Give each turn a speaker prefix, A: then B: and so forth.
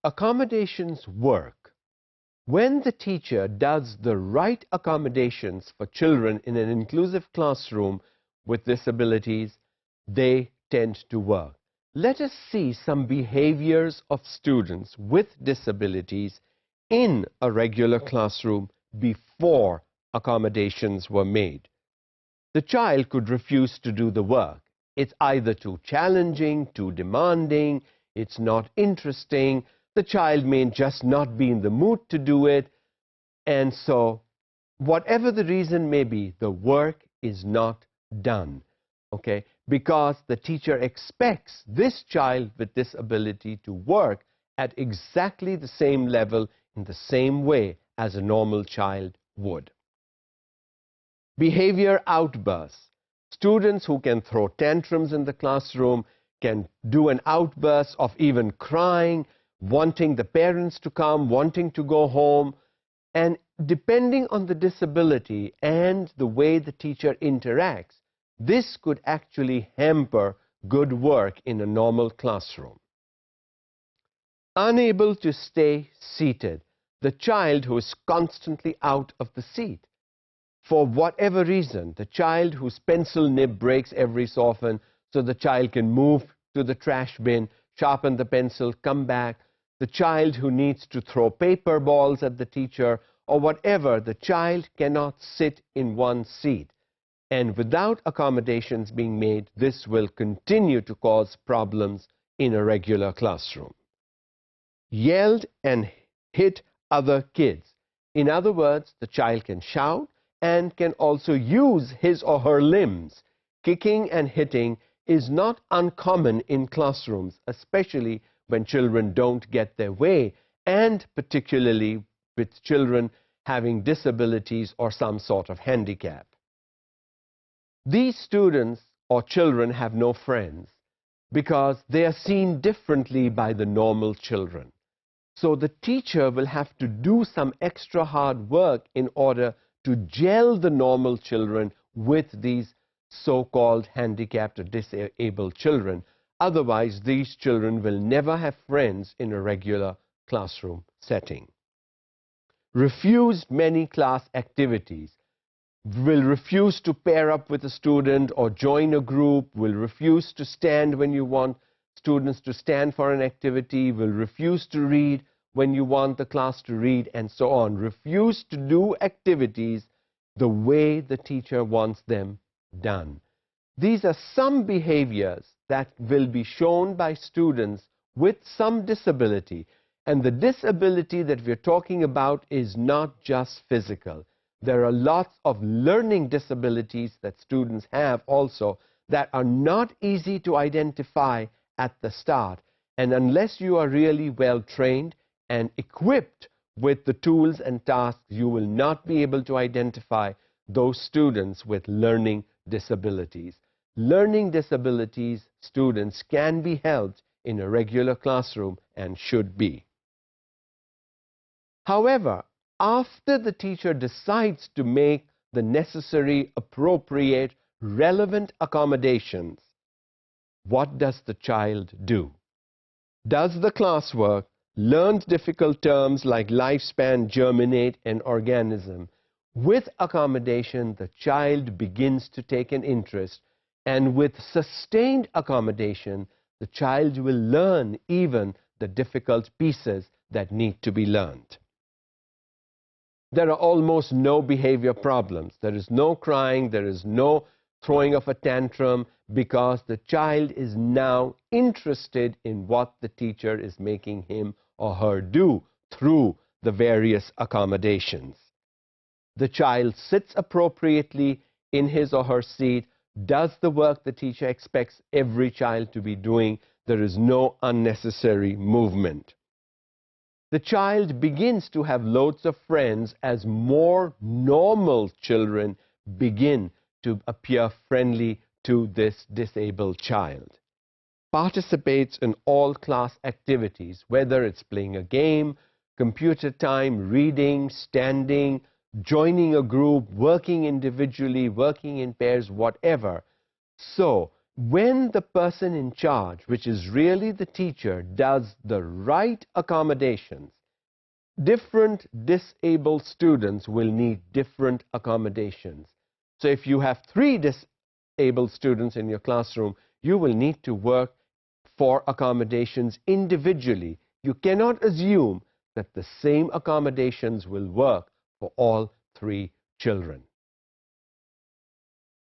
A: accommodations work, when the teacher does the right accommodations for children in an inclusive classroom with disabilities, they tend to work. Let us see some behaviors of students with disabilities in a regular classroom before accommodations were made. The child could refuse to do the work. It's either too challenging, too demanding, it's not interesting, the child may just not be in the mood to do it, and so whatever the reason may be, the work is not done, okay? Because the teacher expects this child with disability to work at exactly the same level in the same way as a normal child would. Behavior outbursts. Students who can throw tantrums in the classroom can do an outburst of even crying, wanting the parents to come, wanting to go home, and depending on the disability and the way the teacher interacts, this could actually hamper good work in a normal classroom. Unable to stay seated. The child who is constantly out of the seat. For whatever reason, the child whose pencil nib breaks every so often, so the child can move to the trash bin, sharpen the pencil, come back. The child who needs to throw paper balls at the teacher, or whatever, the child cannot sit in one seat. And without accommodations being made, this will continue to cause problems in a regular classroom. Yelled and hit other kids. In other words, the child can shout and can also use his or her limbs. Kicking and hitting is not uncommon in classrooms, especially when children don't get their way, and particularly with children having disabilities or some sort of handicap. These students or children have no friends because they are seen differently by the normal children. So the teacher will have to do some extra hard work in order to gel the normal children with these so-called handicapped or disabled children. Otherwise, these children will never have friends in a regular classroom setting. Refuse many class activities. Will refuse to pair up with a student or join a group, will refuse to stand when you want students to stand for an activity, will refuse to read when you want the class to read, and so on. Refuse to do activities the way the teacher wants them done. These are some behaviors that will be shown by students with some disability. And the disability that we're talking about is not just physical. There are lots of learning disabilities that students have also that are not easy to identify at the start. And unless you are really well trained and equipped with the tools and tasks, you will not be able to identify those students with learning disabilities. Learning disabilities students can be helped in a regular classroom and should be. However, after the teacher decides to make the necessary, appropriate, relevant accommodations, what does the child do? Does the classwork, learns difficult terms like lifespan, germinate, and organism. With accommodation, the child begins to take an interest, and with sustained accommodation, the child will learn even the difficult pieces that need to be learned. There are almost no behavior problems. There is no crying, there is no throwing of a tantrum, because the child is now interested in what the teacher is making him or her do through the various accommodations. The child sits appropriately in his or her seat, does the work the teacher expects every child to be doing. There is no unnecessary movement. The child begins to have loads of friends as more normal children begin to appear friendly to this disabled child. Participates in all class activities, whether it's playing a game, computer time, reading, standing, joining a group, working individually, working in pairs, whatever. So when the person in charge, which is really the teacher, does the right accommodations, different disabled students will need different accommodations. So if you have 3 disabled students in your classroom, you will need to work for accommodations individually. You cannot assume that the same accommodations will work for all 3 children.